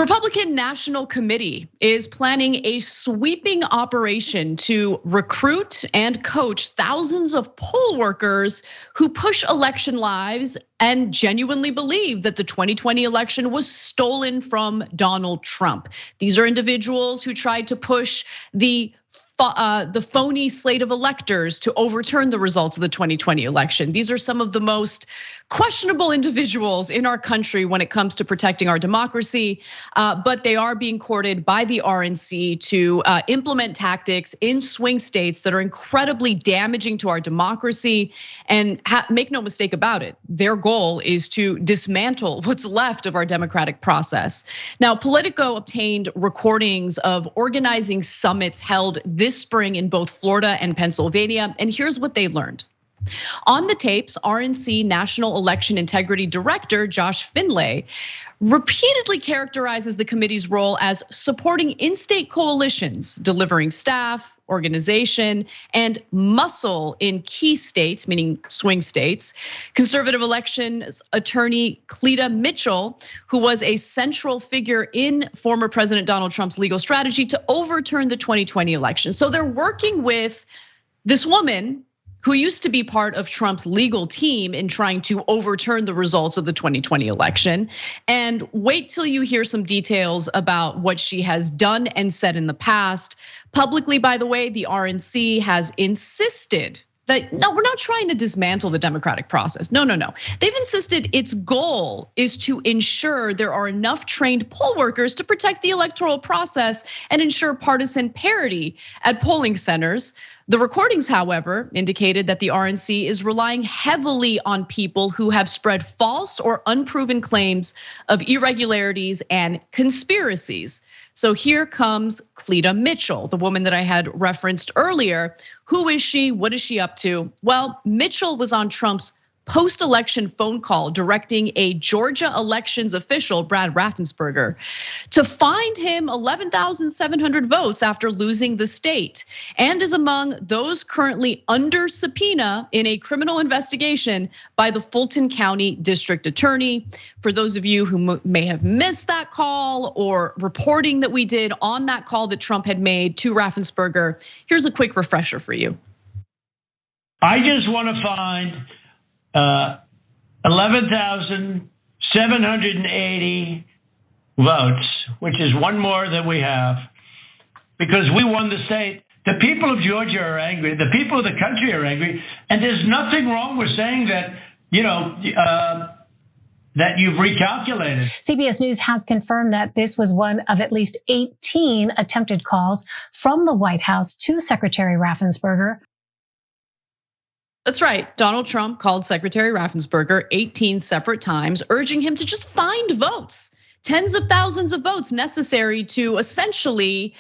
Republican National Committee is planning a sweeping operation to recruit and coach thousands of poll workers who push election lies and genuinely believe that the 2020 election was stolen from Donald Trump. These are individuals who tried to push the phony slate of electors to overturn the results of the 2020 election. These are some of the most questionable individuals in our country when it comes to protecting our democracy, but they are being courted by the RNC to implement tactics in swing states that are incredibly damaging to our democracy. And make no mistake about it, their goal is to dismantle what's left of our democratic process. Now, Politico obtained recordings of organizing summits held this spring in both Florida and Pennsylvania, and here's what they learned. On the tapes, RNC National Election Integrity Director Josh Findlay repeatedly characterizes the committee's role as supporting in-state coalitions, delivering staff, organization, and muscle in key states, meaning swing states. Conservative elections attorney Cleta Mitchell, who was a central figure in former President Donald Trump's legal strategy to overturn the 2020 election. So they're working with this woman who used to be part of Trump's legal team in trying to overturn the results of the 2020 election. And wait till you hear some details about what she has done and said in the past. Publicly, by the way, the RNC has insisted that, no, we're not trying to dismantle the democratic process. No. They've insisted its goal is to ensure there are enough trained poll workers to protect the electoral process and ensure partisan parity at polling centers. The recordings, however, indicated that the RNC is relying heavily on people who have spread false or unproven claims of irregularities and conspiracies. So here comes Cleta Mitchell, the woman that I had referenced earlier. Who is she? What is she up to? Well, Mitchell was on Trump's post-election phone call directing a Georgia elections official, Brad Raffensperger, to find him 11,700 votes after losing the state, and is among those currently under subpoena in a criminal investigation by the Fulton County District Attorney. For those of you who may have missed that call or reporting that we did on that call that Trump had made to Raffensperger, here's a quick refresher for you. I just want to find 11,780 votes, which is one more than we have, because we won the state. The people of Georgia are angry. The people of the country are angry, and there's nothing wrong with saying that, that you've recalculated. CBS News has confirmed that this was one of at least 18 attempted calls from the White House to Secretary Raffensperger. That's right. Donald Trump called Secretary Raffensperger 18 separate times, urging him to just find votes, tens of thousands of votes necessary to essentially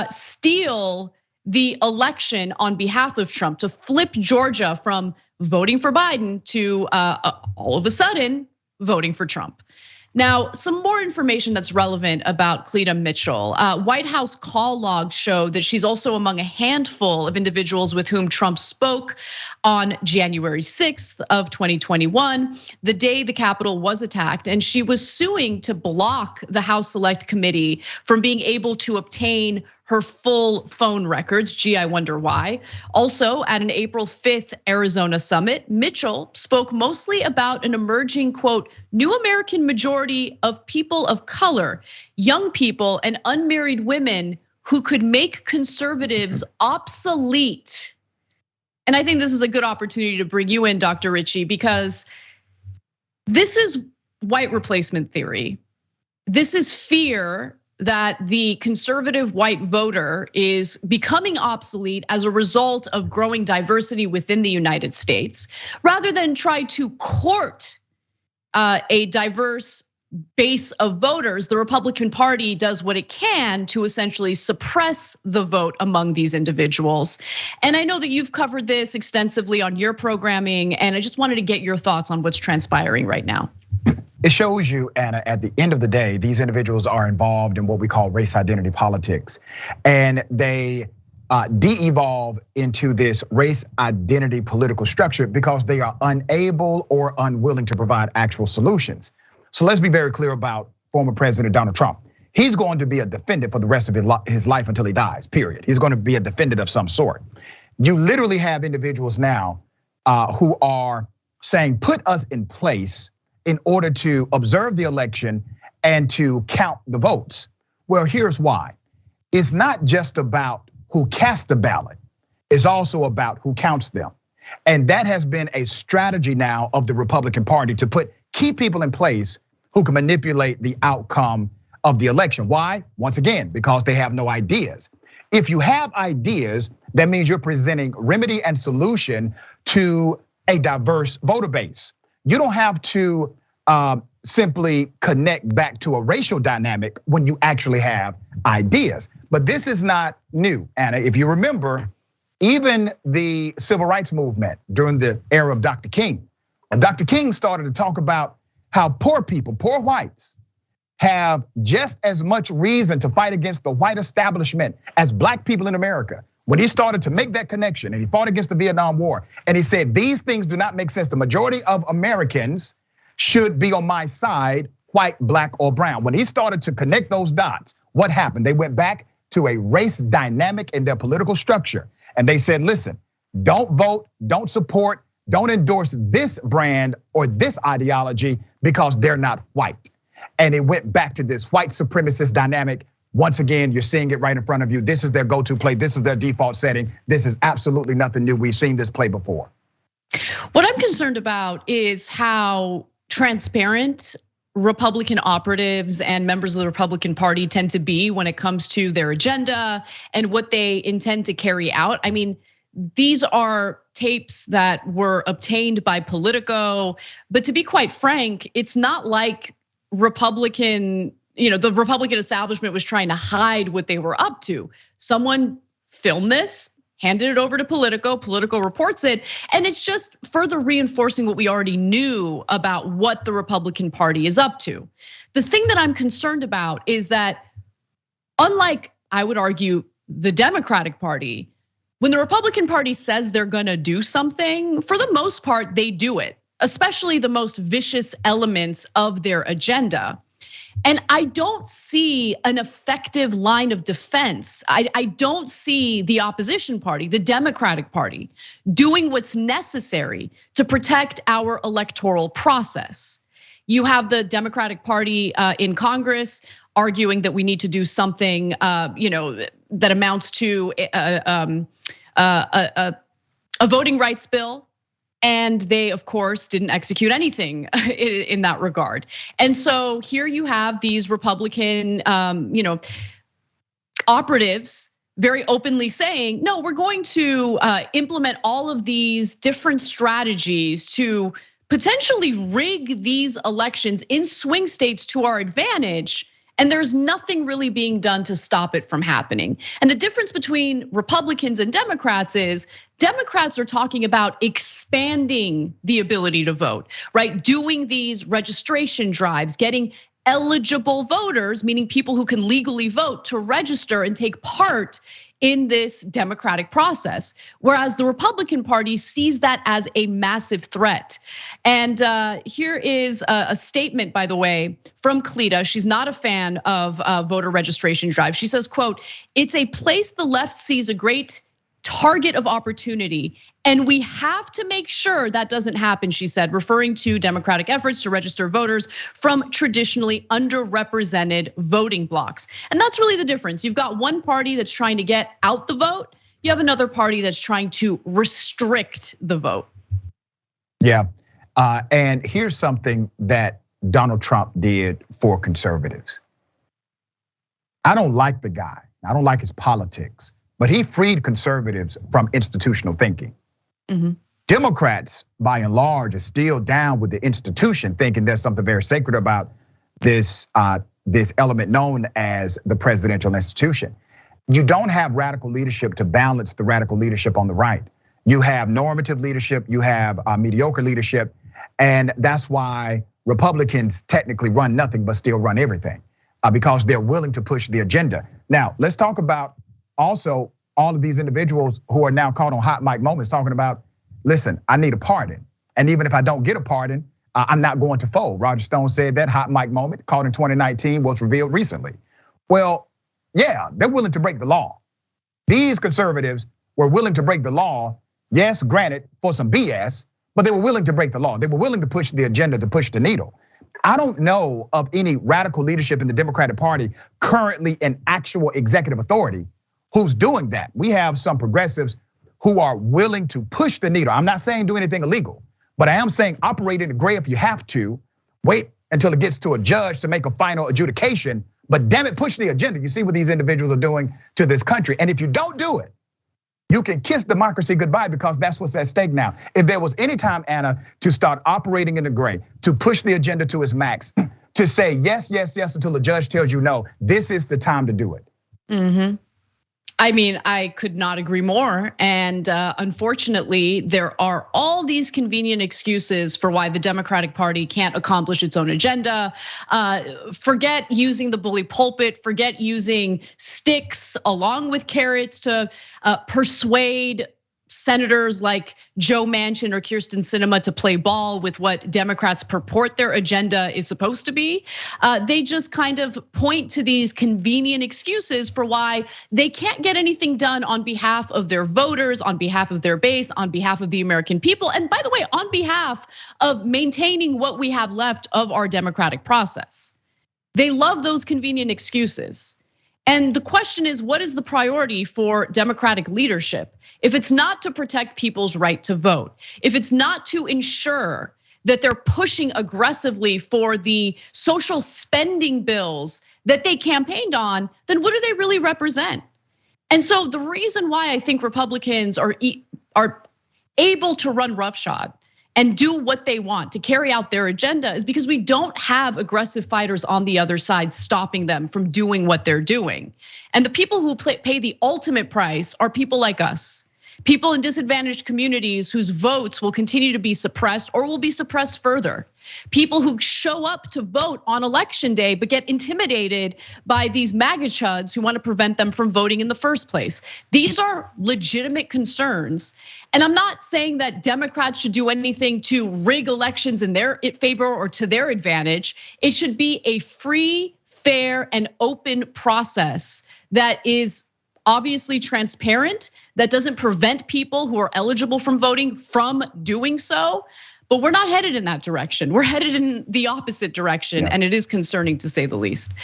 steal the election on behalf of Trump, to flip Georgia from voting for Biden to all of a sudden voting for Trump. Now, some more information that's relevant about Cleta Mitchell. White House call logs show that she's also among a handful of individuals with whom Trump spoke on January 6th of 2021, the day the Capitol was attacked, and she was suing to block the House Select Committee from being able to obtain her full phone records. Gee, I wonder why. Also, at an April 5th Arizona summit, Mitchell spoke mostly about an emerging, quote, new American majority of people of color, young people and unmarried women who could make conservatives obsolete. And I think this is a good opportunity to bring you in, Dr. Ritchie, because this is white replacement theory. This is fear that the conservative white voter is becoming obsolete as a result of growing diversity within the United States, rather than try to court a diverse base of voters. The Republican Party does what it can to essentially suppress the vote among these individuals. And I know that you've covered this extensively on your programming, and I just wanted to get your thoughts on what's transpiring right now. It shows you, Anna, at the end of the day, these individuals are involved in what we call race identity politics. And they de-evolve into this race identity political structure because they are unable or unwilling to provide actual solutions. So let's be very clear about former President Donald Trump. he's going to be a defendant for the rest of his life until he dies, period. He's going to be a defendant of some sort. You literally have individuals now who are saying, put us in place in order to observe the election and to count the votes. Well, here's why. It's not just about who casts the ballot. It's also about who counts them. And that has been a strategy now of the Republican Party to put key people in place who can manipulate the outcome of the election. Why? Once again, because they have no ideas. If you have ideas, that means you're presenting remedy and solution to a diverse voter base. You don't have to simply connect back to a racial dynamic when you actually have ideas. But this is not new, Anna. If you remember, even the civil rights movement during the era of Dr. King, Dr. King started to talk about how poor people, poor whites, have just as much reason to fight against the white establishment as black people in America. When he started to make that connection and he fought against the Vietnam War, and he said, these things do not make sense. The majority of Americans should be on my side, white, black, or brown. When he started to connect those dots, what happened? They went back to a race dynamic in their political structure. And they said, listen, don't vote, don't support, don't endorse this brand or this ideology because they're not white. And it went back to this white supremacist dynamic. Once again, you're seeing it right in front of you. This is their go-to play. This is their default setting. This is absolutely nothing new. We've seen this play before. What I'm concerned about is how transparent Republican operatives and members of the Republican Party tend to be when it comes to their agenda and what they intend to carry out. I mean, these are tapes that were obtained by Politico, but to be quite frank, it's not like the Republican establishment was trying to hide what they were up to. Someone filmed this, handed it over to Politico, Politico reports it, and it's just further reinforcing what we already knew about what the Republican Party is up to. The thing that I'm concerned about is that, unlike, I would argue, the Democratic Party, when the Republican Party says they're gonna do something, for the most part, they do it, especially the most vicious elements of their agenda. And I don't see an effective line of defense. I don't see the opposition party, the Democratic Party, doing what's necessary to protect our electoral process. You have the Democratic Party in Congress arguing that we need to do something, that amounts to a voting rights bill. And they, of course, didn't execute anything in that regard. And so here you have these Republican, operatives very openly saying, no, we're going to implement all of these different strategies to potentially rig these elections in swing states to our advantage. And there's nothing really being done to stop it from happening. And the difference between Republicans and Democrats is Democrats are talking about expanding the ability to vote, right? Doing these registration drives, getting eligible voters, meaning people who can legally vote, to register and take part in this democratic process. Whereas the Republican Party sees that as a massive threat. And here is a statement, by the way, from Cleta. She's not a fan of voter registration drive. She says, quote, "It's a place the left sees a great target of opportunity, and we have to make sure that doesn't happen," she said, referring to Democratic efforts to register voters from traditionally underrepresented voting blocks. And that's really the difference. You've got one party that's trying to get out the vote. You have another party that's trying to restrict the vote. Yeah, and here's something that Donald Trump did for conservatives. I don't like the guy. I don't like his politics. But he freed conservatives from institutional thinking. Mm-hmm. Democrats, by and large, are still down with the institution, thinking there's something very sacred about this element known as the presidential institution. You don't have radical leadership to balance the radical leadership on the right. You have normative leadership, you have mediocre leadership, and that's why Republicans technically run nothing but still run everything, because they're willing to push the agenda. Now, let's talk about also all of these individuals who are now caught on hot mic moments talking about, listen, I need a pardon. And even if I don't get a pardon, I'm not going to fold. Roger Stone said that hot mic moment caught in 2019 was revealed recently. Well, yeah, they're willing to break the law. These conservatives were willing to break the law, yes, granted, for some BS, but they were willing to break the law. They were willing to push the agenda, to push the needle. I don't know of any radical leadership in the Democratic Party currently in actual executive authority who's doing that. We have some progressives who are willing to push the needle. I'm not saying do anything illegal, but I am saying operate in the gray if you have to. Wait until it gets to a judge to make a final adjudication, but damn it, push the agenda. You see what these individuals are doing to this country. And if you don't do it, you can kiss democracy goodbye, because that's what's at stake now. If there was any time, Anna, to start operating in the gray, to push the agenda to its max, to say yes, yes, yes until the judge tells you no, this is the time to do it. I mean, I could not agree more. And unfortunately, there are all these convenient excuses for why the Democratic Party can't accomplish its own agenda. Forget using the bully pulpit, forget using sticks along with carrots to persuade senators like Joe Manchin or Kyrsten Sinema to play ball with what Democrats purport their agenda is supposed to be. They just kind of point to these convenient excuses for why they can't get anything done on behalf of their voters, on behalf of their base, on behalf of the American people. And by the way, on behalf of maintaining what we have left of our democratic process. They love those convenient excuses. And the question is, what is the priority for Democratic leadership? If it's not to protect people's right to vote, if it's not to ensure that they're pushing aggressively for the social spending bills that they campaigned on, then what do they really represent? And so the reason why I think Republicans are able to run roughshod and do what they want to carry out their agenda is because we don't have aggressive fighters on the other side stopping them from doing what they're doing. And the people who pay the ultimate price are people like us. People in disadvantaged communities whose votes will continue to be suppressed or will be suppressed further. People who show up to vote on election day but get intimidated by these MAGA chuds who want to prevent them from voting in the first place. These are legitimate concerns. And I'm not saying that Democrats should do anything to rig elections in their favor or to their advantage. It should be a free, fair, and open process that is obviously transparent, that doesn't prevent people who are eligible from voting from doing so. But we're not headed in that direction. We're headed in the opposite direction, and it is concerning to say the least.